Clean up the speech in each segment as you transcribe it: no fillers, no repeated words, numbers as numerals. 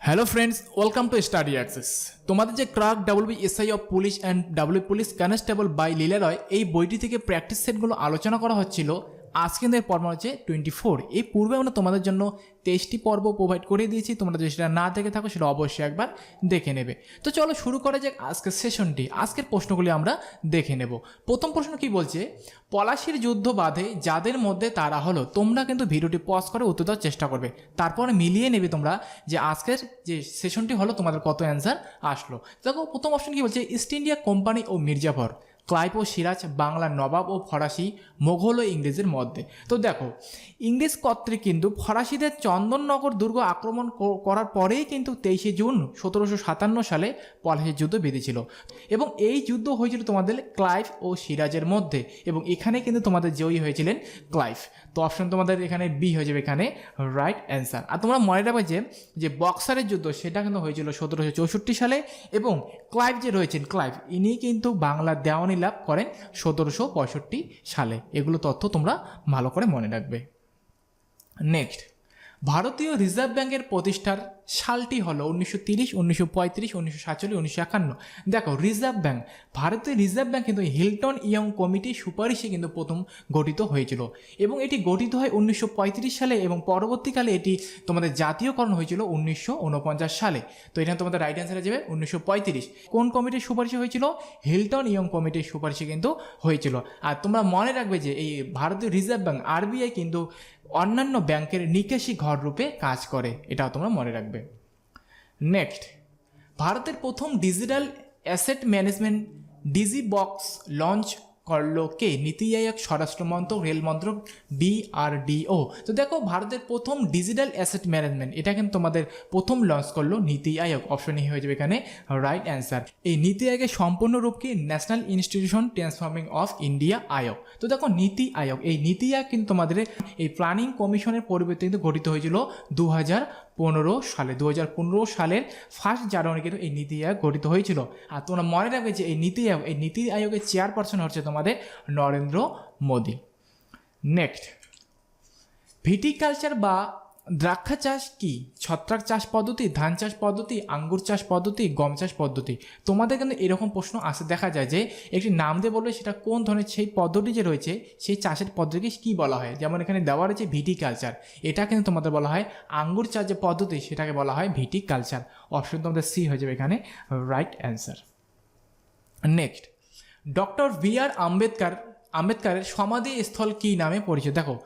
Hello friends, welcome to study access. তোমাদের যে crack SI of police and police constable by Leela Roy, এই বইটি থেকে প্র্যাকটিস সেটগুলো আলোচনা করা হচ্ছিল। আজকে পর্ব হচ্ছে 24। এই পূর্বে আমরা তোমাদের জন্য 23টি পর্ব প্রোভাইড করে দিয়েছি। তোমরা যদি সেটা না দেখে থাকো সেটা অবশ্যই একবার দেখে নেবে। তো চলো শুরু করা যাক আজকের সেশনটি। আজকের প্রশ্নগুলি আমরা দেখে নেব। প্রথম প্রশ্ন কি বলছে, পলাশির যুদ্ধ বাধে যাদের মধ্যে তারা হলো। তোমরা কিন্তু ভিডিওটি পজ করে উত্তর দেওয়ার চেষ্টা করবে, তারপরে মিলিয়ে নেবে তোমরা যে আজকের যে সেশনটি হলো তোমাদের কত অ্যান্সার আসলো। দেখো প্রথম অপশন কি বলছে, ইস্ট ইন্ডিয়া কোম্পানি ও মির্জাফর, ক্লাইভ ও সিরাজ, বাংলার নবাব ও ফরাসি, মোঘল ও ইংরেজের মধ্যে। তো দেখো ইংরেজ কর্তৃক কিন্তু ফরাসিদের চন্দননগর দুর্গ আক্রমণ করার পরেই কিন্তু 23শে জুন 1757 সালে পলাশির যুদ্ধ বেঁধেছিল এবং এই যুদ্ধ হয়েছিল তোমাদের ক্লাইভ ও সিরাজের মধ্যে এবং এখানে কিন্তু তোমাদের জয়ী হয়েছিলেন ক্লাইভ। তো অপশন তোমাদের এখানে বি হয়ে যাবে এখানে রাইট অ্যান্সার। আর তোমরা মনে রাখবে যে বক্সারের যুদ্ধ সেটা কিন্তু হয়েছিল 1764 সালে এবং ক্লাইভ যে রয়েছেন ক্লাইভ ইনি কিন্তু বাংলার দেওয়ানি লাভ করেন 1765 সালে। এগুলো তথ্য তোমরা ভালো করে মনে রাখবে। নেক্সট, ভারতীয় রিজার্ভ ব্যাঙ্কের প্রতিষ্ঠার সালটি হলো 1930, 1935, 1947, 1951। দেখো রিজার্ভ ব্যাঙ্ক, ভারতীয় রিজার্ভ ব্যাঙ্ক কিন্তু হিল্টন ইয়ং কমিটির সুপারিশে কিন্তু প্রথম গঠিত হয়েছিল এবং এটি গঠিত হয় 1935 সালে এবং পরবর্তীকালে এটি তোমাদের জাতীয়করণ হয়েছিল 1949 সালে। তো এখানে তোমাদের রাইট অ্যান্সার যাবে 1935। কোন কমিটির সুপারিশে হয়েছিল? হিল্টন ইয়ং কমিটির সুপারিশে কিন্তু হয়েছিল। আর তোমরা মনে রাখবে যে এই ভারতীয় রিজার্ভ ব্যাঙ্ক আরবিআই কিন্তু অন্যান্য ব্যাংকের নিকাশি ঘর রূপে কাজ করে, এটাও তোমরা মনে রাখবে। নেক্সট, ভারতের প্রথম digital asset management DigiBoxx launch করলো কে? নীতি আয়োগ, স্বরাষ্ট্র মন্ত্রক, রেল মন্ত্রক, BRDO। তো দেখো ভারতের প্রথম ডিজিটাল অ্যাসেট ম্যানেজমেন্ট এটা কিন্তু তোমাদের প্রথম লঞ্চ করলো নীতি আয়োগ। অপশন ই হয়ে যাবে এখানে রাইট অ্যান্সার। এই নীতি আয়োগের সম্পূর্ণ রূপ কি? National institution transforming of India Aayog. তো দেখো নীতি আয়োগ, এই নীতি আয়োগ কিন্তু তোমাদের এই প্ল্যানিং কমিশনের পরিবর্তে কিন্তু গঠিত হয়েছিল 2015 সালে। 2015 সালের 1 জানুয়ারি কিন্তু এই নীতি আয়োগ গঠিত হয়েছিল। আর তোমরা মনে রাখবে যে এই নীতি আয়োগের চেয়ারপারসন হচ্ছে তোমাদের নরেন্দ্র মোদী। নেক্সট, ভিটিকালচার বা দ্রাক্ষা চাষ কি? ছত্রাক চাষ পদ্ধতি, ধান চাষ পদ্ধতি, আঙ্গুর চাষ পদ্ধতি, গম চাষ পদ্ধতি। তোমাদের কিন্তু এরকম প্রশ্ন আসে, দেখা যায় যে একটি নাম দিয়ে বলবে সেটা কোন ধরনের সেই পদ্ধতি যে রয়েছে সেই চাষের পদ্ধতিকে কী বলা হয়। যেমন এখানে দেওয়া রয়েছে ভিটিকালচার, এটা কিন্তু তোমাদের বলা হয় আঙ্গুর চাষ যে পদ্ধতি সেটাকে বলা হয় ভিটিকালচার। অপশন তোমাদের সি হয়ে যাবে এখানে right answer. Next, doctor BR আম্বেদকারের সমাধিস্থল কী নামে পরিচিত? দেখো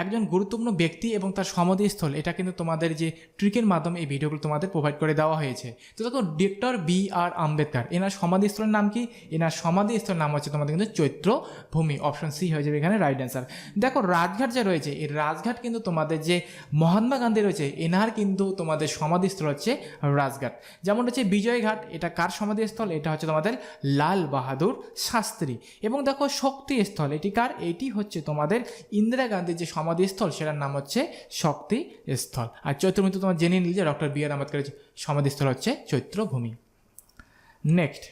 একজন গুরুত্বপূর্ণ ব্যক্তি এবং তার সমাধিস্থল এটা কিন্তু তোমাদের যে ট্রিকের মাধ্যমে এই ভিডিওগুলো তোমাদের প্রোভাইড করে দেওয়া হয়েছে। তো দেখো ডক্টর BR আম্বেদকর, এনার সমাধিস্থলের নাম কি? এনার সমাধিস্থলের নাম হচ্ছে তোমাদের কিন্তু চৈত্রভূমি। অপশন সি হয়ে যাবে এখানে রাইট অ্যান্সার। দেখো রাজঘাট যে রয়েছে এই রাজঘাট কিন্তু তোমাদের যে মহাত্মা গান্ধী রয়েছে এনার কিন্তু তোমাদের সমাধিস্থল হচ্ছে রাজঘাট। যেমন হচ্ছে বিজয়ঘাট, এটা কার সমাধিস্থল? এটা হচ্ছে তোমাদের লাল বাহাদুর শাস্ত্রী। এবং দেখো শক্তিস্থল, এটি কার? এটি হচ্ছে তোমাদের ইন্দিরা গান্ধীর যে সমাধিস্থল সেটার নাম হচ্ছে শক্তিস্থল। আর চৈত্রভূমি তো তোমার জেনে নিল যে ডক্টর BR আম্বেদকরের সমাধিস্থল হচ্ছে চৈত্রভূমি। নেক্সট,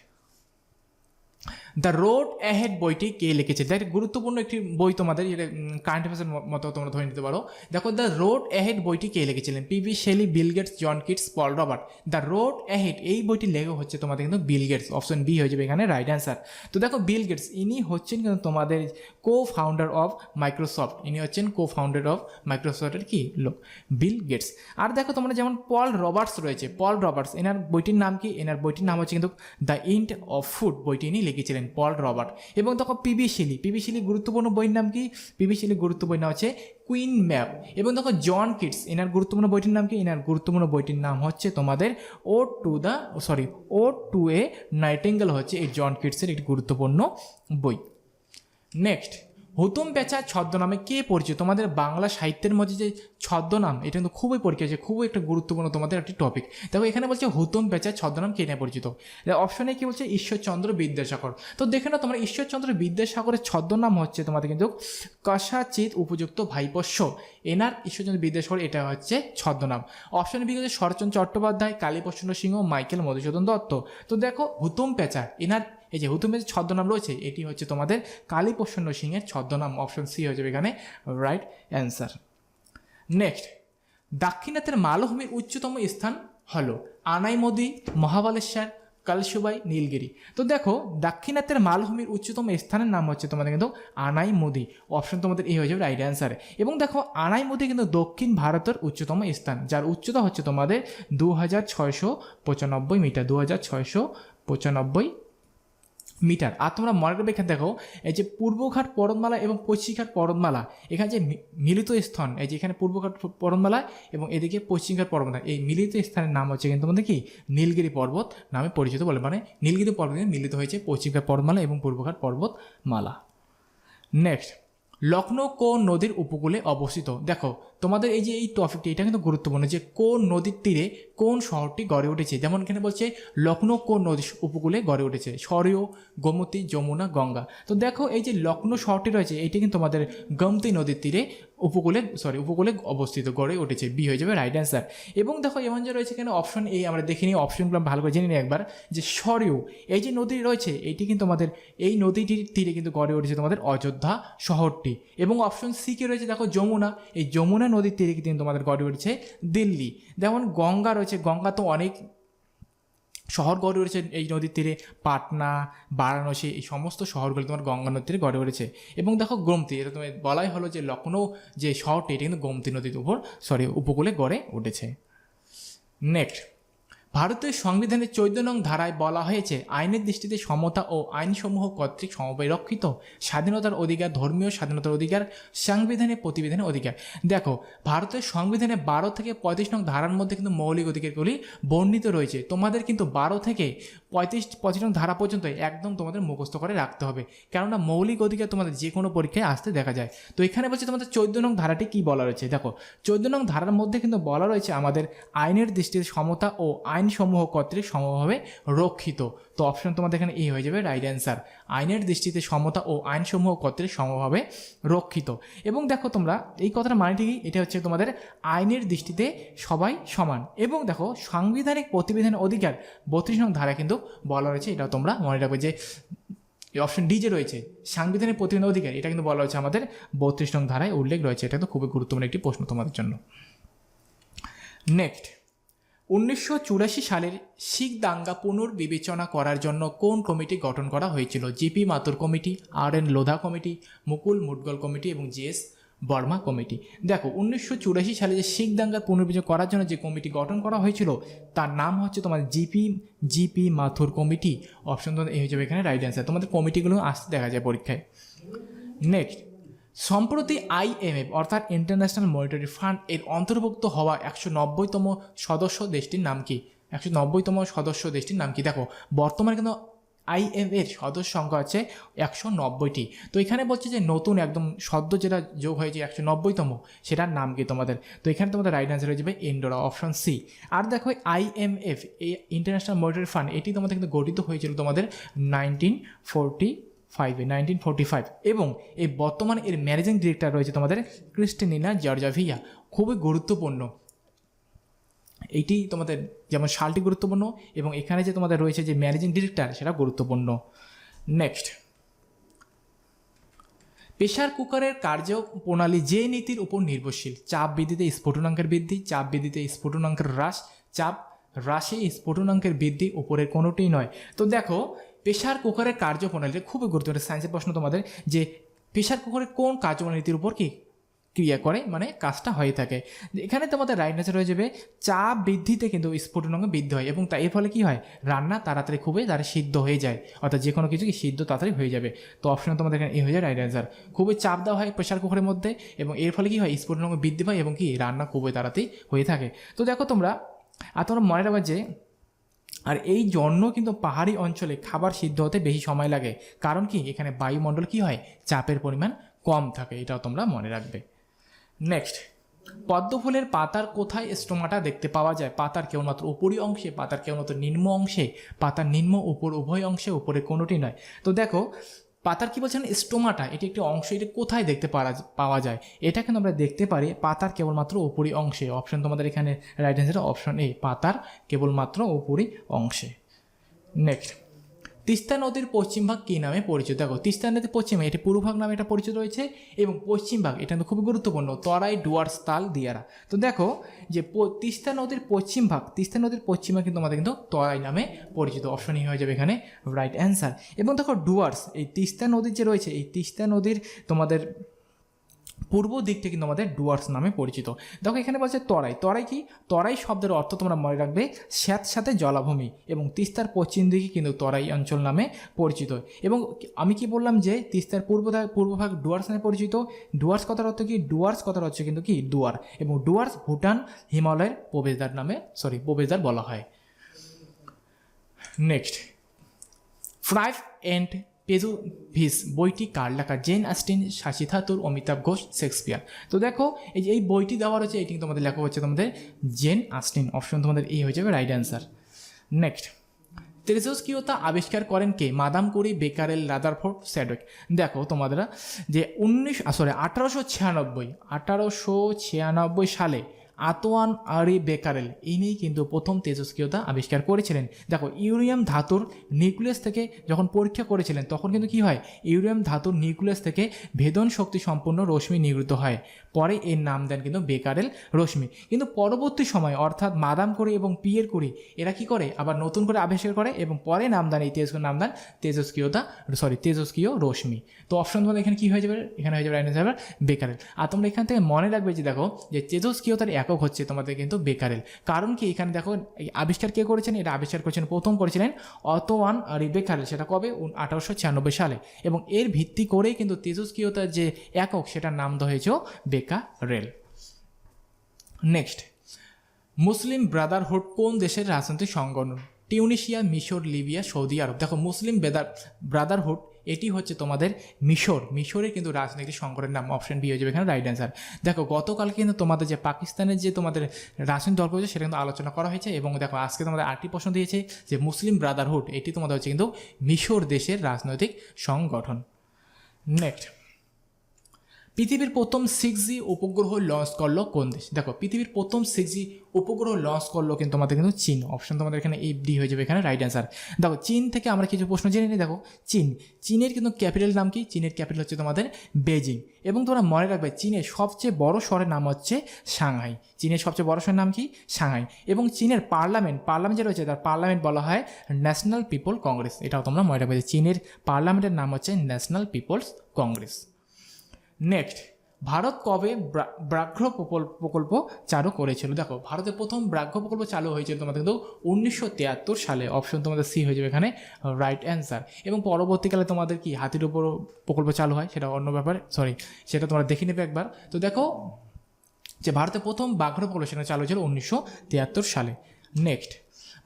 দ্য রোড অ্যাহেড বইটি কে লিখেছে? এটা গুরুত্বপূর্ণ একটি বই, তোমাদের এটা কারেন্ট অ্যাফেয়ার্সের মতো তোমরা ধরে নিতে পারো। দেখো দ্য রোড অ্যাহেড বইটি কে লিখেছিলেন? PV Shelley, Bill Gates, John Keats, Paul Robert. The Road Ahead এই বইটি লেখক হচ্ছে তোমাদের কিন্তু বিল গেটস। অপশন বি হয়ে যাবে এখানে রাইট অ্যান্সার। তো দেখো বিল গেটস ইনি হচ্ছেন কিন্তু তোমাদের co-founder অফ মাইক্রোসফট। ইনি হচ্ছেন co-founder অফ মাইক্রোসফটের কি লোক বিল গেটস। আর দেখো তোমরা যেমন পল রবার্টস রয়েছে, পল রবার্টস এনার বইটির নাম কি? এনার বইটির নাম হচ্ছে কিন্তু দ্য এন্ড অফ ফুড। বইটি ইনি লিখেছিলেন পল রবার্ট। এবং দেখো PV শেলি গুরুত্বপূর্ণ বইয়ের নাম কি? PV শেলি গুরুত্বপূর্ণ বইয়ের নাম হচ্ছে কুইন ম্যাপ। এবং দেখো জন কিটস এনার গুরুত্বপূর্ণ বইটির নাম কি? এনার গুরুত্বপূর্ণ বইটির নাম হচ্ছে তোমাদের ও টু এ নাইটিঙ্গেল হচ্ছে এই জন কিটসের একটি গুরুত্বপূর্ণ বই। নেক্সট, হুতুম প্যাঁচা ছদ্মনামে কে পরিচিত? তোমাদের বাংলা সাহিত্যের মধ্যে যে ছদ্মনাম এটা কিন্তু খুবই পরিচিত, খুবই একটা গুরুত্বপূর্ণ তোমাদের একটি টপিক। দেখো এখানে বলছে হুতুম প্যাঁচা ছদ্মনাম কে নিয়ে পরিচিত? অপশনে কি বলছে? ঈশ্বরচন্দ্র বিদ্যাসাগর। তো দেখে না তোমরা ঈশ্বরচন্দ্র বিদ্যাসাগরের ছদ্মনাম হচ্ছে তোমাদের কিন্তু কসাচিৎ উপযুক্ত ভাইপোষ্য। এনার ঈশ্বরচন্দ্র বিদ্যাসাগর এটা হচ্ছে ছদ্মনাম। অপশনে বি হচ্ছে শরৎচন্দ্র চট্টোপাধ্যায়, কালীপ্রসন্ন সিংহ, মাইকেল মধুসূদন দত্ত। তো দেখো হুতুম প্যাঁচা এনার এই যে হুতুমের ছদ্মনাম রয়েছে এটি হচ্ছে তোমাদের কালীপ্রসন্ন সিংহের ছদ্মনাম। অপশন সি হয়ে যাবে এখানে রাইট অ্যান্সার। নেক্সট, দাক্ষিণাত্যের মালভূমির উচ্চতম স্থান হলো আনাইমুদি, মহাবালেশ্বর, কালসুবাই, নীলগিরি। তো দেখো দাক্ষিণাত্যের মালভূমির উচ্চতম স্থানের নাম হচ্ছে তোমাদের কিন্তু আনাইমুদি। অপশন তোমাদের এই হয়ে যাবে রাইট অ্যান্সার। এবং দেখো আনাইমুদি কিন্তু দক্ষিণ ভারতের উচ্চতম স্থান, যার উচ্চতা হচ্ছে তোমাদের 2695 মিটার, 2695 মিটার। আর তোমরা মনে রাখবে এখানে দেখো এই যে পূর্বঘাট পর্বতমালা এবং পশ্চিমঘাট পর্বতমালা, এখানে যে মিলিত স্থান, এই যে এখানে পূর্বঘাট পর্বতমালা এবং এদিকে পশ্চিমঘাট পর্বতমালা, এই মিলিত স্থানের নাম হচ্ছে কিন্তু তোমাদের কি নীলগিরি পর্বত নামে পরিচিত বলে, মানে নীলগিরি পর্বতে মিলিত হয়েছে পশ্চিমঘাট পর্বতমালা এবং পূর্বঘাট পর্বতমালা। নেক্সট, লখনৌ কোন নদীর উপকূলে অবস্থিত? দেখো তোমাদের এই যে এই টপিকটি, এটা কিন্তু গুরুত্বপূর্ণ যে কোন নদীর তীরে কোন শহরটি গড়ে উঠেছে। যেমন এখানে বলছে লখনৌ কোন নদীর উপকূলে গড়ে উঠেছে, সরয়ূ, গোমতী, যমুনা, গঙ্গা। তো দেখো এই যে লখনৌ শহরটি রয়েছে এটি কিন্তু তোমাদের গোমতী নদীর তীরে উপকূলে অবস্থিত, গড়ে উঠেছে। বি হয়ে যাবে রাইট অ্যান্সার। এবং দেখো এমন যে রয়েছে এখানে অপশন এ, আমরা দেখে নিই অপশনগুলো ভালো করে জেনে নিই একবার। যে সরয়ূ এই যে নদী রয়েছে এটি কিন্তু আমাদের এই নদীটির তীরে কিন্তু গড়ে উঠেছে তোমাদের অযোধ্যা শহরটি। এবং অপশন সি কে রয়েছে দেখো যমুনা, এই যমুনা নদীর তীরে কিন্তু তোমাদের গড়ে উঠেছে দিল্লি। যেমন গঙ্গা রয়েছে, গঙ্গা তো অনেক শহর গড়ে উঠেছে এই নদীর তীরে, পাটনা, বারাণসী, এই সমস্ত শহরগুলো তোমার গঙ্গা নদীর তীরে গড়ে উঠেছে। এবং দেখো গোমতী, এটা তোমার বলাই হলো যে লখনৌ যে শহরটি এটা কিন্তু গোমতী নদীর উপকূলে গড়ে উঠেছে। নেক্সট, ভারতীয় সংবিধানের 14 নং ধারায় বলা হয়েছে আইনের দৃষ্টিতে সমতা ও আইনসমূহ কর্তৃক সমবায় রক্ষিত স্বাধীনতার অধিকার, ধর্মীয় স্বাধীনতার অধিকার, সাংবিধানিক প্রতিবিধানের অধিকার। দেখো ভারতের সংবিধানে 12 থেকে 35 নং ধারার মধ্যে কিন্তু মৌলিক অধিকারগুলি বর্ণিত রয়েছে। তোমাদের কিন্তু 12 থেকে 35 নং ধারা পর্যন্ত একদম তোমাদের মুখস্থ করে রাখতে হবে, কেননা মৌলিক অধিকার তোমাদের যে কোনো পরীক্ষায় আসতে দেখা যায়। তো এখানে বলছে তোমাদের 14 নং ধারাটি কী বলা রয়েছে। দেখো 14 নং ধারার মধ্যে কিন্তু বলা রয়েছে আমাদের আইনের দৃষ্টিতে সমতা ও আইনসমূহ কর্তৃক সমভাবে রক্ষিত। তো অপশন তোমাদের এখানে এই হয়ে যাবে রাইট অ্যান্সার। আইনের দৃষ্টিতে সমতা ও আইনসমূহ কর্তৃক সমভাবে রক্ষিত। এবং দেখো তোমরা এই কথাটা মানে ঠিকই, এটা হচ্ছে তোমাদের আইনের দৃষ্টিতে সবাই সমান। এবং দেখো সাংবিধানিক প্রতিবিধানের অধিকার 32 নং ধারা কিন্তু বলা রয়েছে, এটা তোমরা মনে রাখবে যে অপশন ডি যে রয়েছে সাংবিধানিক প্রতিবিধানের অধিকার, এটা কিন্তু বলা হয়েছে আমাদের 32 নং ধারায় উল্লেখ রয়েছে। এটা তো খুবই গুরুত্বপূর্ণ একটি প্রশ্ন তোমাদের জন্য। নেক্সট, 1984 সালের শিখ দাঙ্গা পুনর্বিবেচনা করার জন্য কোন কমিটি গঠন করা হয়েছিল? জিপি মাথুর কমিটি, আর এন লোধা কমিটি, মুকুল মুডগল কমিটি এবং জিএস বর্মা কমিটি। দেখো 1984 সালে যে শিখ দাঙ্গা পুনর্বিবেচনা করার জন্য যে কমিটি গঠন করা হয়েছিল তার নাম হচ্ছে তোমার জিপি মাথুর কমিটি। অপশন তোমাদের এই হয়ে যাবে এখানে রাইট অ্যান্সার। তোমাদের কমিটিগুলো আসতে দেখা যায় পরীক্ষায়। নেক্সট, সম্প্রতি IMF অর্থাৎ ইন্টারন্যাশনাল মনিটারি ফান্ড এর অন্তর্ভুক্ত হওয়া 190তম সদস্য দেশটির নাম কি? 190তম সদস্য দেশটির নাম কি? দেখো বর্তমানে কিন্তু IMF এর সদস্য সংখ্যা আছে 190টি। তো এখানে বলছে যে নতুন একদম সদ্য যেটা যোগ হয়েছে 190তম, সেটার নাম কি তোমাদের? তো এখানে তোমাদের রাইট অ্যান্সার হয়ে যাবে ইন্ডোরা, অপশন সি। আর দেখো IMF এই ইন্টারন্যাশনাল মনিটারি ফান্ড এটি তোমাদের কিন্তু গঠিত হয়েছিল তোমাদের 1945 এবং এই বর্তমানে এর ম্যানেজিং ডিরেক্টর রয়েছে তোমাদের ক্রিস্টিনা জর্জাভিয়া। খুবই গুরুত্বপূর্ণ এইটি তোমাদের, যেমন সালটি গুরুত্বপূর্ণ এবং এখানে যে তোমাদের রয়েছে যে ম্যানেজিং ডিরেক্টর সেটা গুরুত্বপূর্ণ। নেক্সট, প্রেসার কুকারের কার্যপ্রণালী যে নীতির উপর নির্ভরশীল? চাপ বৃদ্ধিতে স্ফুটনাঙ্কের বৃদ্ধি, চাপ বৃদ্ধিতে স্ফুটনাঙ্কের হ্রাস, চাপ হ্রাসে স্ফুটনাঙ্কের বৃদ্ধি, উপরের কোনোটিই নয়। তো দেখো প্রেসার কুকারের কার্যপ্রণালী খুবই গুরুত্বপূর্ণ সায়েন্সের প্রশ্ন তোমাদের, যে প্রেসার কুকারের কোন কার্যপ্রণালীর উপর কি ক্রিয়া করে, মানে কাজটা হয়ে থাকে। এখানে তোমাদের রাইট অ্যান্সার হয়ে যাবে চাপ বৃদ্ধিতে কিন্তু স্ফুটনাঙ্ক বৃদ্ধি হয় এবং এর ফলে কি হয়, রান্না তাড়াতাড়ি খুবই সিদ্ধ হয়ে যায়, অর্থাৎ যে কোনো কিছু কি সিদ্ধ তাড়াতাড়ি হয়ে যাবে। তো অপশন তোমাদের এখানে এ হয়ে যায় রাইট অ্যান্সার। খুবই চাপ দেওয়া হয় প্রেসার কুকারের মধ্যে এবং এর ফলে কি হয়, স্ফুটনাঙ্ক বৃদ্ধি পায় এবং কি রান্না খুবই তাড়াতাড়ি হয়ে থাকে। তো দেখো তোমরা মনে রাখবে যে আর এই জন্য কিন্তু পাহাড়ি অঞ্চলে খাবার সিদ্ধ হতে বেশি সময় লাগে, কারণ কি এখানে বায়ুমণ্ডল কি হয়, চাপের পরিমাণ কম থাকে, এটাও তোমরা মনে রাখবে। নেক্সট, পদ্ম ফুলের পাতার কোথায় স্টোমাটা দেখতে পাওয়া যায়? পাতার কেবলমাত্র উপরি অংশে, পাতার কেবলমাত্র নিম্ন অংশে, পাতার নিম্ন উপর উভয় অংশে, উপরে কোনোটি নয়। তো দেখো পাতার কি বলছেন স্টোমাটা, এটি একটি অংশ, এটি কোথায় দেখতে পাওয়া যায়? এটা কিন্তু আমরা দেখতে পারি পাতার কেবলমাত্র উপরি অংশে। অপশন তোমাদের এখানে রাইট অ্যান্সার অপশন এ, পাতার কেবলমাত্র উপরি অংশে। নেক্সট, তিস্তা নদীর পশ্চিম ভাগ কী নামে পরিচিত? দেখো তিস্তা নদীর পশ্চিমে এটি পূর্ব ভাগ নামে এটা পরিচিত রয়েছে এবং পশ্চিম ভাগ এটা কিন্তু খুবই গুরুত্বপূর্ণ তরাই, ডুয়ার্স, তাল, দিয়ারা। তো দেখো যে তিস্তা নদীর পশ্চিম ভাগ, তিস্তা নদীর পশ্চিমে কিন্তু আমাদের কিন্তু তরাই নামে পরিচিত। অপশন ই হয়ে যাবে এখানে রাইট অ্যান্সার। এবং দেখো ডুয়ার্স, এই তিস্তা নদীর যে রয়েছে এই তিস্তা নদীর তোমাদের পূর্ব দিকটা কিন্তু আমাদের ডুয়ার্স নামে পরিচিত। দেখো এখানে বলছে তরাই, তরাই কি? তরাই শব্দের অর্থ তোমরা মনে রাখবে স্যাঁতস্যাঁতে জলাভূমি, এবং তিস্তার পশ্চিম দিকে কিন্তু তরাই অঞ্চল নামে পরিচিত। এবং আমি কি বললাম যে তিস্তার পূর্বভাগ ডুয়ার্স নামে পরিচিত। ডুয়ার্স কথার অর্থ কি? ডুয়ার্স কথার অর্থ কিন্তু কি দুয়ার, এবং ডুয়ার্স ভুটান হিমালয়ের প্রবেশদ্বার নামে প্রবেশদ্বার বলা হয়। নেক্সট, ফ্রাইভ অ্যান্ড পেজুভিস বইটি কার লেখা? Jane Austen, Shashi Tharoor, Amitav Ghosh, Shakespeare. তো দেখো এই বইটি দেওয়া রয়েছে, এটি তোমাদের লেখা হচ্ছে তোমাদের জেন অস্টিন। অপশন তোমাদের এই হয়ে যাবে রাইট অ্যান্সার। নেক্সট, তেজস্ক্রিয়তা আবিষ্কার করেন কে? Madame Curie, Becquerel, Rutherford, Chadwick. দেখো তোমাদের যে 1896 সালে আতোয়ান আরি বেকারেল ইনি কিন্তু প্রথম তেজস্ক্রিয়তা আবিষ্কার করেছিলেন। দেখো ইউরেনিয়াম ধাতুর নিউক্লিয়াস থেকে যখন পরীক্ষা করেছিলেন তখন কিন্তু কি হয়, ইউরেনিয়াম ধাতুর নিউক্লিয়াস থেকে ভেদন শক্তি সম্পন্ন রশ্মি নির্গত হয়, পরে এর নাম দেন কিন্তু বেকারেল রশ্মি। কিন্তু পরবর্তী সময় অর্থাৎ মাদাম কুরি এবং পিয়ের কুরি এরা কি করে আবার নতুন করে আবিষ্কার করে এবং পরে নাম দেন এই নাম দেন তেজস্ক্রিয় রশ্মি। তো অপশন তোমাদের এখানে কি হয়ে যাবে? এখানে হয়ে যাবে বেকারেল। আর তোমরা এখান থেকে মনে রাখবে যে দেখো যে তেজস্ক্রিয়তার একক হচ্ছে তোমাদের কিন্তু বেকারেল। কারণ কি এখানে দেখো আবিষ্কার কে করেছেন? এটা আবিষ্কার করেছেন প্রথম করেছিলেন অতোয়ান আরি বেকারেল, সেটা কবে? 1896 সালে, এবং এর ভিত্তি করেই কিন্তু তেজস্ক্রিয়তার যে একক সেটার নাম দেওয়া হয়েছে বেকারেল। নেক্সট, মুসলিম ব্রাদারহুড কোন দেশের রাজনৈতিক সংগঠন? টিউনিশিয়া, মিশর, লিবিয়া, সৌদি আরব। দেখো মুসলিম ব্রাদারহুড এটি হচ্ছে তোমাদের মিশরের কিন্তু রাজনৈতিক সংগঠনের নাম। অপশন বি হয়ে যাবে এখানে রাইট অ্যান্সার। দেখো গতকাল কিন্তু তোমাদের যে পাকিস্তানের যে তোমাদের রাজনৈতিক দল রয়েছে সেটা কিন্তু আলোচনা করা হয়েছে, এবং দেখো আজকে তোমাদের আরেকটি প্রশ্ন দিয়েছে যে মুসলিম ব্রাদারহুড এটি তোমাদের হচ্ছে কিন্তু মিশর দেশের রাজনৈতিক সংগঠন। নেক্সট, পৃথিবীর প্রথম 6G উপগ্রহ লঞ্চ করলো কোন দেশ? দেখো পৃথিবীর প্রথম 6G উপগ্রহ লঞ্চ করলো কিন্তু তোমাদের কিন্তু চীন। অপশন তোমাদের এখানে এই ডি হয়ে যাবে এখানে রাইট অ্যান্সার। দেখো চীন থেকে আমরা কিছু প্রশ্ন জেনে নিই। দেখো চীনের কিন্তু ক্যাপিটাল নাম কি? চীনের ক্যাপিটাল হচ্ছে তোমাদের বেজিং। এবং তোমরা মনে রাখবে চীনের সবচেয়ে বড় শহরের নাম হচ্ছে সাংহাই। চীনের সবচেয়ে বড় শহরের নাম কি? সাংহাই। এবং চীনের পার্লামেন্ট যে রয়েছে তার পার্লামেন্ট বলা হয় ন্যাশনাল পিপল কংগ্রেস। এটাও তোমরা মনে রাখবে যে চীনের পার্লামেন্টের নাম হচ্ছে National People's Congress. Next, Bharat কবে ব্যাঘ্র প্রকল্প চালু করেছিল? দেখো ভারতের প্রথম ব্যাঘ্র প্রকল্প চালু হয়েছিল তোমাদের কিন্তু 1973 সালে। অপশন তোমাদের সি হয়ে যাবে এখানে রাইট অ্যান্সার। এবং পরবর্তীকালে তোমাদের কি হাতির উপর প্রকল্প চালু হয় সেটা অন্য ব্যাপার, সেটা তোমরা দেখে নেবে একবার। তো দেখো যে ভারতের প্রথম ব্যাঘ্র প্রকল্প সেটা চালু হয়েছিল 1973 সালে। নেক্সট,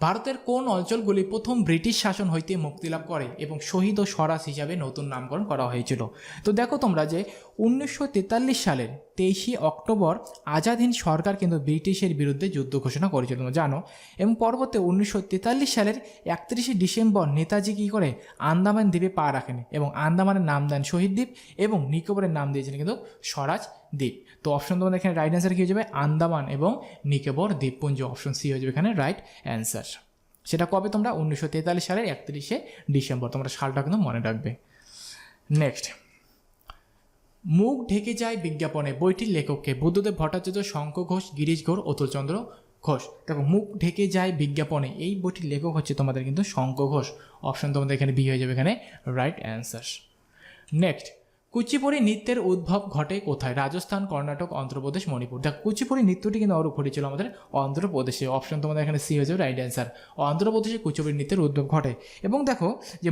ভারতের কোন অঞ্চলগুলি প্রথম ব্রিটিশ শাসন হইতে মুক্তিলাভ করে এবং শহীদ ও স্বরাজ হিসাবে নতুন নামকরণ করা হয়েছিল? তো দেখো তোমরা যে 1943 সালের 23 অক্টোবর আজাদ হিন্দ সরকার কিন্তু ব্রিটিশের বিরুদ্ধে যুদ্ধ ঘোষণা করেছিল তোমরা জানো, এবং পরবর্তী 1943 সালের 31 ডিসেম্বর নেতাজি কী করে আন্দামান দ্বীপে পা রাখেন এবং আন্দামানের নাম দেন শহীদ দ্বীপ এবং নিকোবরের নাম দিয়েছিলেন কিন্তু স্বরাজ দ্বীপ। তো অপশন তোমাদের এখানে রাইট অ্যান্সার কী হয়ে যাবে? আন্দামান এবং নিকোবর দ্বীপপুঞ্জ। অপশন সি হয়ে যাবে এখানে রাইট অ্যান্সার। সেটা কবে? তোমরা 1943 সালের 31 ডিসেম্বর। তোমরা সালটা কিন্তু মনে রাখবে। নেক্সট, মুখ ঢেকে যায় বিজ্ঞাপনে বইটির লেখককে? বুদ্ধদেব ভট্টাচার্য, শঙ্খ ঘোষ, গিরিশ ঘোষ, অতুলচন্দ্র ঘোষ। দেখো মুখ ঢেকে যায় বিজ্ঞাপনে এই বইটির লেখক হচ্ছে তোমাদের কিন্তু শঙ্খ ঘোষ। অপশন তোমাদের এখানে বি হয়ে যাবে এখানে রাইট অ্যান্সার। নেক্সট, কুচিপুড়ি নৃত্যের উদ্ভব ঘটে কোথায়? রাজস্থান, কর্ণাটক, অন্ধ্রপ্রদেশ, মণিপুর। দেখো কুচিপুড়ি নৃত্যটি কিন্তু আরও ঘটেছিল আমাদের অন্ধ্রপ্রদেশে। অপশন তোমাদের এখানে সি হয়ে যাবে রাইট অ্যান্সার। অন্ধ্রপ্রদেশে কুচিপুড়ি নৃত্যের উদ্ভব ঘটে। এবং দেখো যে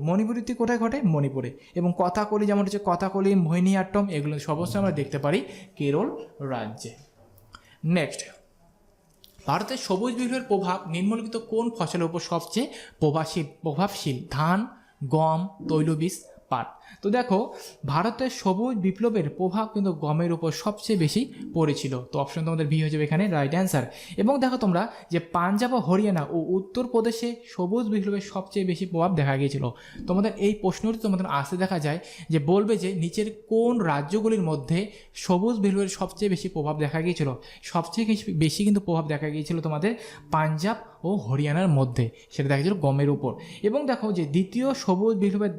মণিপুরিতে কোথায় ঘটে? মণিপুরে। এবং কথাকলি যেমন হচ্ছে কথাকলি, মোহিনীআট্টম এগুলো সমস্ত আমরা দেখতে পারি কেরল রাজ্যে। নেক্সট, ভারতের সবুজ বিপ্লবের প্রভাব নিম্নলিখিত কোন ফসলের উপর সবচেয়ে প্রভাবশীল? ধান, গম, তৈলবীজ, পাট। তো দেখো ভারতের সবুজ বিপ্লবের প্রভাব কিন্তু গমের উপর সবচেয়ে বেশি পড়েছিল। তো অপশন তোমাদের বি হয়ে যাবে এখানে রাইট অ্যান্সার। এবং দেখো তোমরা যে পাঞ্জাব ও হরিয়ানা ও উত্তরপ্রদেশে সবুজ বিপ্লবের সবচেয়ে বেশি প্রভাব দেখা গিয়েছিল। তোমাদের এই প্রশ্নটি তোমাদের আসতে দেখা যায় যে বলবে যে নিচের কোন রাজ্যগুলির মধ্যে সবুজ বিপ্লবের সবচেয়ে বেশি প্রভাব দেখা গিয়েছিল। সবচেয়ে বেশি কিন্তু প্রভাব দেখা গিয়েছিল তোমাদের পাঞ্জাব ও হরিয়ানার মধ্যে, সেটা দেখা গেছিল গমের উপর। এবং দেখো যে দ্বিতীয় সবুজ বিপ্লবের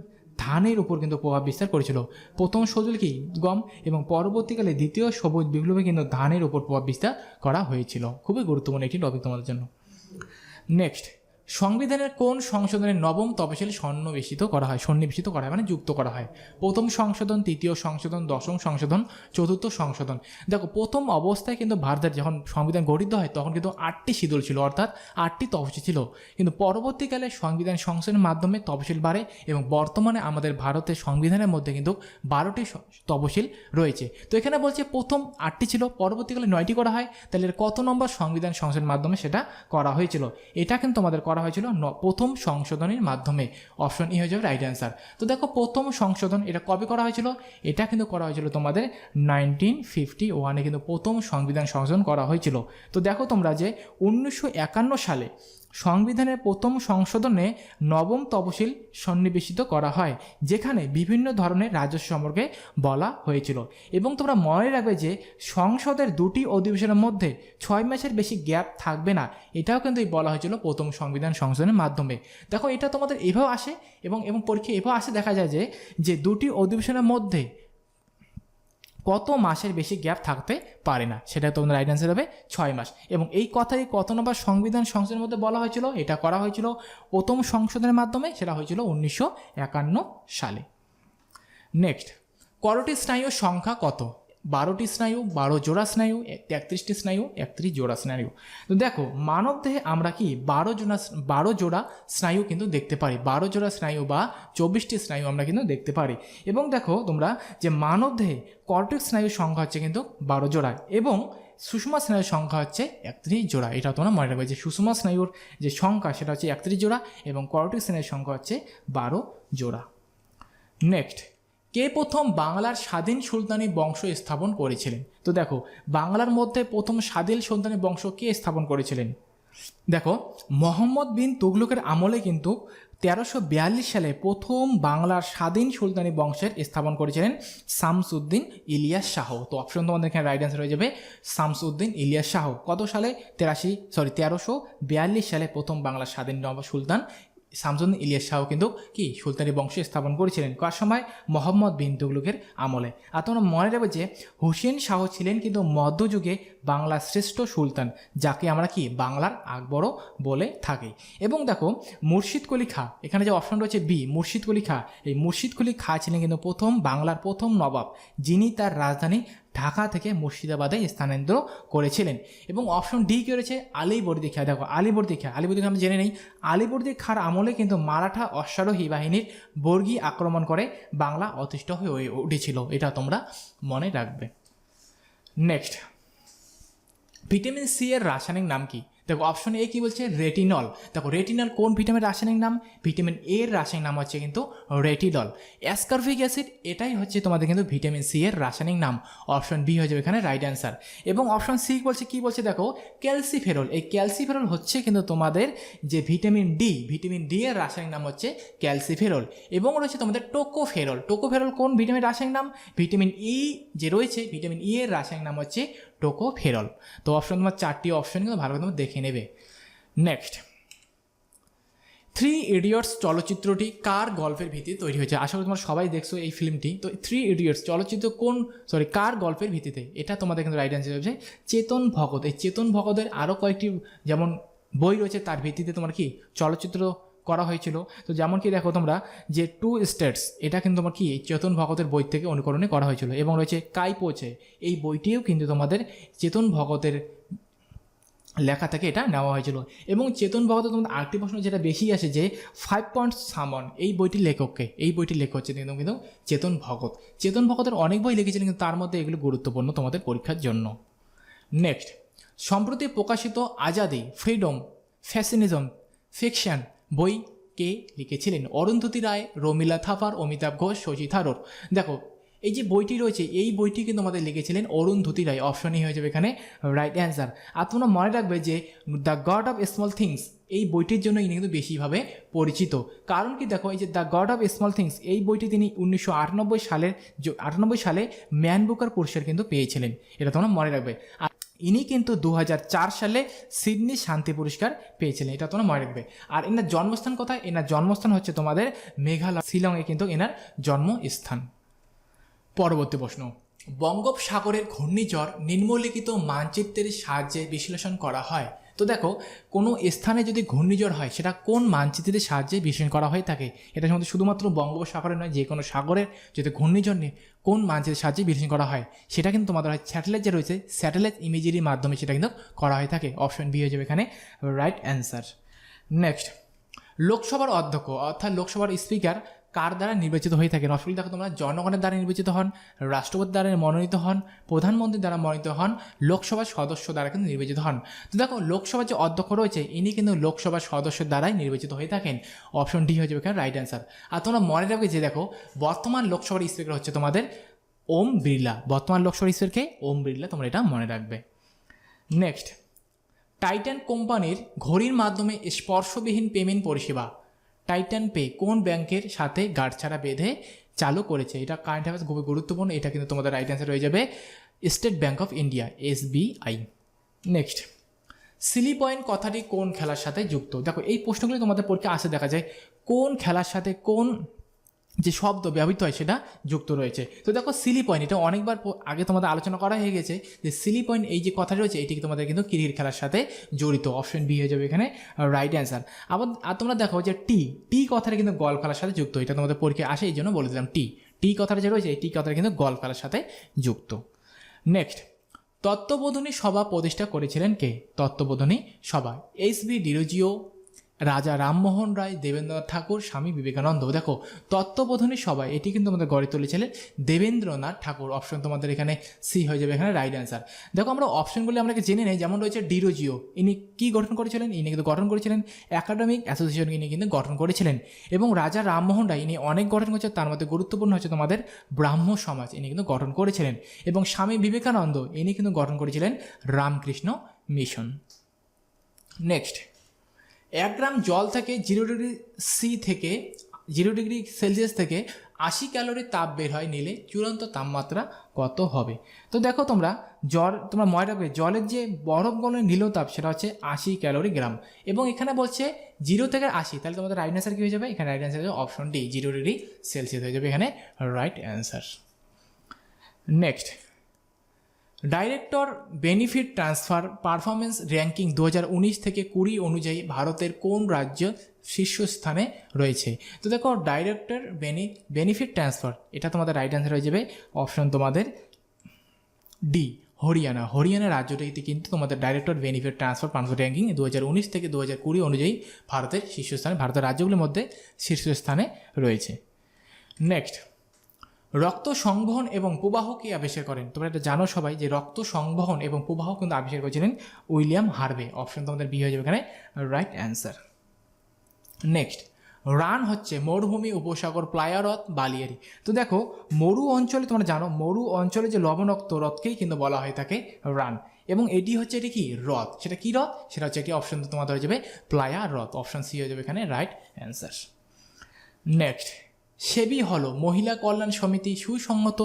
ধানের উপর কিন্তু প্রভাব বিস্তার করেছিল। প্রথম সজল কি গম, এবং পরবর্তীকালে দ্বিতীয় সবুজ বিপ্লবে কিন্তু ধানের উপর প্রভাব বিস্তার করা হয়েছিল। খুবই গুরুত্বপূর্ণ একটি টপিক তোমাদের জন্য। নেক্সট, সংবিধানের কোন সংশোধনে নবম তফসিল সন্নিবেশিত করা হয়? সন্নিবেশিত করা হয় মানে যুক্ত করা হয়। প্রথম সংশোধন, তৃতীয় সংশোধন, দশম সংশোধন, চতুর্থ সংশোধন। দেখো প্রথম অবস্থায় কিন্তু ভারতের যখন সংবিধান গঠিত হয় তখন কিন্তু 8টি শিডিউল ছিল, অর্থাৎ 8টি তফসিল ছিল। কিন্তু পরবর্তীকালে সংবিধান সংশোধনের মাধ্যমে তফসিল বাড়ে এবং বর্তমানে আমাদের ভারতের সংবিধানের মধ্যে কিন্তু 12টি তফসিল রয়েছে। তো এখানে বলছে প্রথম 8টি ছিল, পরবর্তীকালে 9টি করা হয়। তাহলে এর কত নম্বর সংবিধান সংশোধনের মাধ্যমে সেটা করা হয়েছিল? এটা কিন্তু আমাদের করা হয়েছিল প্রথম সংশোধনের মাধ্যমে। অপশন ই হয়ে যাবে রাইট অ্যান্সার। তো দেখো প্রথম সংশোধন এটা কবে করা হয়েছিল? এটা কিন্তু করা হয়েছিল তোমাদের 1951-এ কিন্তু প্রথম সংবিধান সংশোধন করা হয়েছিল। তো দেখো তোমরা যে 1951 সালে সংবিধানের প্রথম সংশোধনে নবম তফসিল সন্নিবেশিত করা হয়, যেখানে বিভিন্ন ধরনের রাজস্ব সম্পর্কে বলা হয়েছিল। এবং তোমরা মনে রাখবে যে সংসদের 2টি অধিবেশনের মধ্যে 6 মাসের বেশি গ্যাপ থাকবে না, এটাও কিন্তু বলা হয়েছিল প্রথম সংবিধান সংশোধনের মাধ্যমে। দেখো এটা তোমাদের এভাবে আসে এবং পরীক্ষা এভাবে আসে, দেখা যায় যে 2টি অধিবেশনের মধ্যে কত মাসের বেশি গ্যাপ থাকতে পারে না, সেটা তোমাদের রাইট অ্যান্সার হবে 6 মাস। এবং এই কথাই কত নম্বর সংবিধান সংশোধনের মধ্যে বলা হয়েছিল? এটা করা হয়েছিল প্রথম সংশোধনের মাধ্যমে, সেটা হয়েছিল 1951 সালে। নেক্সট, করোটি স্নায়ুর সংখ্যা কত? 12টি স্নায়ু, 12 জোড়া স্নায়ু, 33টি স্নায়ু, 31 জোড়া স্নায়ু। তো দেখো মানব দেহে আমরা কি 12 জোড়া স্নায়ু কিন্তু দেখতে পারি। 12 জোড়া স্নায়ু বা 24টি স্নায়ু আমরা কিন্তু দেখতে পারি। এবং দেখো তোমরা যে মানব দেহে কর্টেক্স স্নায়ুর সংখ্যা হচ্ছে কিন্তু 12 জোড়া এবং সুষমা স্নায়ুর সংখ্যা হচ্ছে 31 জোড়া। এটা তোমরা মনে রাখবে যে সুষমা স্নায়ুর যে সংখ্যা সেটা হচ্ছে 31 জোড়া এবং কর্টেক্স স্নায়ুর সংখ্যা হচ্ছে 12 জোড়া। নেক্সট, কে প্রথম বাংলার স্বাধীন সুলতানি বংশ স্থাপন করেছিলেন? তো দেখো বাংলার মধ্যে প্রথম স্বাধীন সুলতানি বংশ কে স্থাপন করেছিলেন? দেখো মোহাম্মদ বিন তুগলকের আমলে কিন্তু 1342 সালে প্রথম বাংলার স্বাধীন সুলতানি বংশের স্থাপন করেছিলেন শামসুদ্দিন ইলিয়াস শাহ। তো অপশন তোমাদের এখানে রাইট অ্যান্সার হয়ে যাবে শামসুদ্দিন ইলিয়াস শাহ। কত সালে? 1342 সালে প্রথম বাংলার স্বাধীন সুলতান শামসুদ্দিন ইলিয়াস শাহ কিন্তু কি সুলতানি বংশ স্থাপন করেছিলেন। কার সময়? মোহাম্মদ বিন তুগলকের আমলে। আর তোমরা মনে রাখবে যে হুসেন শাহ ছিলেন কিন্তু মধ্যযুগে বাংলার শ্রেষ্ঠ সুলতান, যাকে আমরা কি বাংলার আকবরও বলে থাকি। এবং দেখো মুর্শিদ কুলি খাঁ, এখানে যে অপশন রয়েছে বি মুর্শিদ কুলি খাঁ, এই মুর্শিদ কুলি খাঁ ছিলেন কিন্তু বাংলার প্রথম নবাব, যিনি তার রাজধানী ঢাকা থেকে মুর্শিদাবাদে স্থানান্তর করেছিলেন। এবং অপশন ডি কি রয়েছে? আলীবর্দী খাঁ। দেখো আলীবর্দী খাঁ আমরা জেনে নেই। আলীবর্দী খাঁর আমলে কিন্তু মারাঠা অশ্বারোহী বাহিনীর বর্গী আক্রমণ করে বাংলা অতিষ্ঠ হয়ে উঠেছিল, এটা তোমরা মনে রাখবে। নেক্সট, ভিটামিন সি এর রাসায়নিক নাম কি? দেখো অপশন এ কি বলছে? রেটিনল। দেখো রেটিনল কোন ভিটামিনের রাসায়নিক নাম? ভিটামিন এ এর রাসায়নিক নাম হচ্ছে কিন্তু রেটিনল। অ্যাসকারভিক অ্যাসিড এটাই হচ্ছে তোমাদের কিন্তু ভিটামিন সি এর রাসায়নিক নাম। অপশন বি হয়ে যাবে এখানে রাইট অ্যান্সার। এবং অপশন সি বলছে কি বলছে? দেখো ক্যালসিফেরল। এই ক্যালসিফেরল হচ্ছে কিন্তু তোমাদের যে ভিটামিন ডি এর রাসায়নিক নাম হচ্ছে ক্যালসিফেরল। এবং রয়েছে তোমাদের টোকোফেরল। টোকোফেরল কোন ভিটামিন রাসায়নিক নাম? ভিটামিন ই যে রয়েছে ভিটামিন ই এর রাসায়নিক নাম হচ্ছে টোকোফেরল। তো অপশন তোমার 4টি অপশন কিন্তু ভালো করে তোমরা দেখে নেবে। নেক্সট, 3 ইডিয়টস চলচ্চিত্রটি কার গল্পের ভিত্তিতে তৈরি হয়েছে? আশা করি তোমরা সবাই দেখছো এই ফিল্মটি। তো 3 ইডিয়টস চলচ্চিত্র কার গল্পের ভিত্তিতে? এটা তোমাদের কিন্তু রাইট অ্যান্সার হচ্ছে চেতন ভগত। এই চেতন ভগতের আরও কয়েকটি যেমন বই রয়েছে তার ভিত্তিতে তোমার কি চলচ্চিত্র করা হয়েছিল। তো যেমন কি দেখো তোমরা যে 2 স্টেটস, এটা কিন্তু তোমার কি চেতন ভগতের বই থেকে অনুকরণে করা হয়েছিল। এবং রয়েছে কাইপোচে, এই বইটিও কিন্তু তোমাদের চেতন ভগতের লেখা থেকে এটা নেওয়া হয়েছিল। এবং চেতন ভগতের তোমাদের আরেকটি প্রশ্ন যেটা বেশি আসে যে 5 পয়েন্টস সামন, এই বইটির লেখককে? এই বইটির লেখক হচ্ছে কিন্তু চেতন ভগত। চেতন ভগতের অনেক বই লিখেছিলেন কিন্তু তার মধ্যে এগুলো গুরুত্বপূর্ণ তোমাদের পরীক্ষার জন্য। নেক্সট, সম্প্রতি প্রকাশিত আজাদি, ফ্রিডম, ফ্যাসিনিজম, ফিকশন বই কে লিখেছিলেন? অরুন্ধতী রায়, রমিলা থাপার, অমিতাভ ঘোষ, শশী থারুর। দেখো এই যে বইটি রয়েছে এই বইটি কিন্তু আমাদের লিখেছিলেন অরুন্ধতী রায়, অপশনই হয়ে যাবে এখানে রাইট অ্যান্সার। আর তোমরা মনে রাখবে যে the god of small things এই বইটির জন্য ইনি কিন্তু বেশিভাবে পরিচিত। কারণ কি দেখো এই যে the god of small things এই বইটি তিনি 1998 সালে ম্যান বুকার পুরস্কার কিন্তু পেয়েছিলেন, এটা তোমরা মনে রাখবে। আর ইনি কিন্তু 2004 সালে সিডনি শান্তি পুরস্কার পেয়েছিলেন, এটা তোমরা মনে রাখবে। আর এনার জন্মস্থান কোথায়? এনার জন্মস্থান হচ্ছে তোমাদের মেঘালয়, শিলংয়ে কিন্তু এনার জন্মস্থান। পরবর্তী প্রশ্ন, বঙ্গোপসাগরের ঘূর্ণিঝড় নিম্নলিখিত মানচিত্রের সাহায্যে বিশ্লেষণ করা হয়। তো দেখো কোনো স্থানে যদি ঘূর্ণিঝড় হয় সেটা কোন মানচিত্রের সাহায্যে বিশ্লেষণ করা হয়ে থাকে? এটা সম্বন্ধে শুধুমাত্র বঙ্গোপসাগরে নয়, যে কোনো সাগরের যদি ঘূর্ণিঝড় নিয়ে কোন মানচিত্রের সাহায্যে বিশ্লেষণ করা হয় সেটা কিন্তু তোমাদের হয় স্যাটেলাইট যে রয়েছে স্যাটেলাইট ইমেজেরির মাধ্যমে সেটা কিন্তু করা হয়ে থাকে। অপশন বি হয়ে যাবে এখানে রাইট অ্যান্সার। নেক্সট, লোকসভার অধ্যক্ষ অর্থাৎ লোকসভার স্পিকার কার দ্বারা নির্বাচিত হয়ে থাকেন? অপশন দেখো তোমরা, জনগণের দ্বারা নির্বাচিত হন, রাষ্ট্রপতি দ্বারা মনোনীত হন, প্রধানমন্ত্রীর দ্বারা মনোনীত হন, লোকসভার সদস্য দ্বারা কিন্তু নির্বাচিত হন। তো দেখো লোকসভার যে অধ্যক্ষ রয়েছে ইনি কিন্তু লোকসভার সদস্যের দ্বারাই নির্বাচিত হয়ে থাকেন। অপশন ডি হয়ে যাবে এখানে রাইট অ্যান্সার। আর তোমরা মনে রাখবে যে দেখো বর্তমান লোকসভার স্পিকার হচ্ছে তোমাদের ওম বিড়লা, বর্তমান লোকসভার স্পিকারকে ওম বিড়লা, তোমরা এটা মনে রাখবে। নেক্সট, টাইটান কোম্পানির ঘড়ির মাধ্যমে স্পর্শবিহীন পেমেন্ট পরিষেবা টাইটান পে কোন ব্যাংকের সাথে গাঁটছড়া বেঁধে চালু করেছে? এটা কারেন্ট অ্যাফেয়ার্স খুবই গুরুত্বপূর্ণ, এটা কিন্তু তোমাদের রাইট অ্যান্সার হয়ে যাবে state bank of India, SBI। Next, Seely point কথাটি কোন খেলার সাথে যুক্ত? দেখো এই প্রশ্নগুলি তোমাদের পরীক্ষা আসে দেখা যায় কোন খেলার সাথে কোন যে শব্দ ব্যবহৃত হয় সেটা যুক্ত রয়েছে। তো দেখো সিলি পয়েন্ট এটা অনেকবার আগে তোমাদের আলোচনা করা হয়ে গেছে যে সিলি পয়েন্ট এই যে কথা রয়েছে এটি তোমাদের কিন্তু ক্রিকেট খেলার সাথে জড়িত। অপশন বি হয়ে যাবে এখানে রাইট অ্যান্সার। আবার আর তোমরা দেখো যে টি কথাটা কিন্তু গল্ফ খেলার সাথে যুক্ত, এটা তোমাদের পরীক্ষায় আসে এই জন্য বলে দিলাম টি কথাটা যে রয়েছে এই টি কথাটা কিন্তু গল্ফ খেলার সাথে যুক্ত। নেক্সট, তত্ত্ববোধনী সভা প্রতিষ্ঠা করেছিলেন কে? তত্ত্ববোধনী সভা SB ডিরোজিও, রাজা রামমোহন রায়, দেবেন্দ্রনাথ ঠাকুর, স্বামী বিবেকানন্দ। দেখো তত্ত্ববোধনী সভায় এটি কিন্তু আমাদের গড়ে তুলেছিলেন দেবেন্দ্রনাথ ঠাকুর। অপশন তোমাদের এখানে সি হয়ে যাবে এখানে রাইট অ্যান্সার। দেখো আমরা অপশনগুলি আমরা জেনে নেই, যেমন রয়েছে ডিরোজিও ইনি কী গঠন করেছিলেন? ইনি কিন্তু গঠন করেছিলেন একাডেমিক অ্যাসোসিয়েশন, ইনি কিন্তু গঠন করেছিলেন। এবং রাজা রামমোহন রায় ইনি অনেক গঠন করেছেন, তার মধ্যে গুরুত্বপূর্ণ হচ্ছে তোমাদের ব্রাহ্ম সমাজ, ইনি কিন্তু গঠন করেছিলেন। এবং স্বামী বিবেকানন্দ ইনি কিন্তু গঠন করেছিলেন রামকৃষ্ণ মিশন। নেক্সট, 1 গ্রাম জল থেকে 0 ডিগ্রি সেলসিয়াস থেকে 80 ক্যালোরি তাপ বের হয় নিলে চূড়ান্ত তাপমাত্রা কত হবে? তো দেখো তোমরা মনে রাখবে জলের যে বরফ গলনের নীল তাপ সেটা হচ্ছে 80 ক্যালোরি গ্রাম, এবং এখানে বলছে 0 থেকে 80, তাহলে তোমাদের রাইট অ্যান্সার কী হয়ে যাবে? এখানে রাইট অ্যান্সার হয়ে যাবে অপশন ডি 0 ডিগ্রি সেলসিয়াস হয়ে যাবে এখানে right answer. Next, director benefit transfer performance ranking 2019 থেকে 20 অনুযায়ী ভারতের কোন রাজ্য শীর্ষস্থানে রয়েছে? তো দেখো ডাইরেক্টর বেনিফিট ট্রান্সফার এটা তোমাদের রাইট অ্যান্সার হয়ে যাবে অপশন তোমাদের ডি হরিয়ানা রাজ্যটিতে কিন্তু তোমাদের director benefit transfer performance ranking 2019 থেকে 2020 অনুযায়ী ভারতের শীর্ষস্থানে, ভারতের রাজ্যগুলির মধ্যে শীর্ষস্থানে রয়েছে। নেক্সট, রক্ত সংবহন এবং প্রবাহ কে আবিষ্কার করেন? তোমরা এটা জানো সবাই যে রক্ত সংবহন এবং প্রবাহ কিন্তু আবিষ্কার করেছিলেন উইলিয়াম হার্ভে। অপশন তোমাদের বি হয়ে যাবে এখানে রাইট অ্যান্সার। নেক্সট, রান হচ্ছে মরুভূমি, উপসাগর, প্লায়া হ্রদ, বালিয়ারি। তো দেখো মরু অঞ্চলে তোমরা জানো মরু অঞ্চলে যে লবণাক্ত হ্রদকেই কিন্তু বলা হয়ে থাকে রান, এবং এটি কি হ্রদ, সেটা কি হ্রদ? সেটা হচ্ছে একটি অপশন তোমাদের হয়ে যাবে প্লায়া হ্রদ। অপশন সি হয়ে যাবে এখানে রাইট অ্যান্সার। নেক্সট, সেবি হলো মহিলা কল্যাণ সমিতি, সুসংহত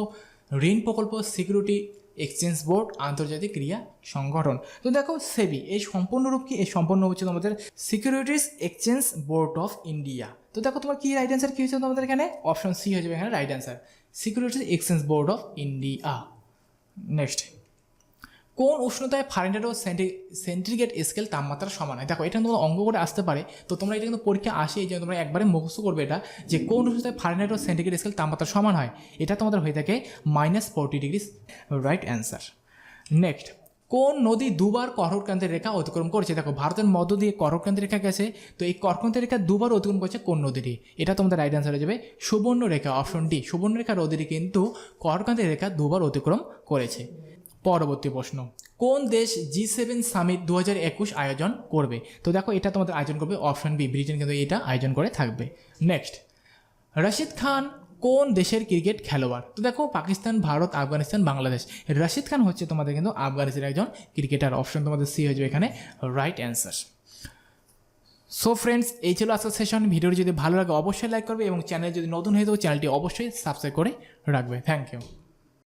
ঋণ প্রকল্প, সিকিউরিটি এক্সচেঞ্জ বোর্ড, আন্তর্জাতিক ক্রিয়া সংগঠন। তো দেখো সেবি এই সম্পূর্ণরূপ কি? এই সম্পূর্ণ হচ্ছে তোমাদের securities exchange board of India. তো দেখো তোমার কি রাইট অ্যান্সার কী হয়েছে তোমাদের এখানে? অপশন সি হয়ে যাবে এখানে right answer securities exchange board of India. Next, কোন উষ্ণতায় ফারেনহাইট ও সেন্টিগ্রেড স্কেল তাপমাত্রা সমান হয়? দেখো এটা তোমার অঙ্ক করে আসতে পারে, তো তোমরা এটা কিন্তু পরীক্ষা আসে এই জন্য তোমরা একবারে মুখস্থ করবে এটা যে কোন উষ্ণতায় ফারেনহাইট ও সেন্টিগ্রেড স্কেল তাপমাত্রা সমান হয়। এটা তোমাদের হয়ে থাকে -40 ডিগ্রি রাইট অ্যান্সার। নেক্সট, কোন নদী দুবার কর্কটক্রান্তির রেখা অতিক্রম করেছে? দেখো ভারতের মধ্য দিয়ে কর্কটক্রান্তির রেখা গেছে, তো এই কর্কটক্রান্তির রেখা দুবার অতিক্রম করেছে কোন নদীটি? এটা তোমাদের রাইট অ্যান্সার হয়ে যাবে সুবর্ণরেখা। অপশন ডি সুবর্ণরেখা নদীটি কিন্তু কর্কটক্রান্তির রেখা দুবার অতিক্রম করেছে। পরবর্তী প্রশ্ন, কোন দেশ G7 সামিট 2021 আয়োজন করবে? তো দেখো এটা তোমাদের আয়োজন করবে অপশন বি, ব্রিটেন কিন্তু এটা আয়োজন করে থাকবে। নেক্সট, রশিদ খান কোন দেশের ক্রিকেট খেলোয়াড়? তো দেখো পাকিস্তান, ভারত, আফগানিস্তান, বাংলাদেশ। রশিদ খান হচ্ছে তোমাদের কিন্তু আফগানিস্তানের একজন ক্রিকেটার। অপশন তোমাদের সি হয়ে যাবে এখানে রাইট অ্যান্সার। সো ফ্রেন্ডস, এই ছিল আজকের সেশন। ভিডিওটি যদি ভালো লাগে অবশ্যই লাইক করবে এবং চ্যানেল যদি নতুন হয়ে থাকে চ্যানেলটি অবশ্যই সাবস্ক্রাইব করে রাখবে। Thank you.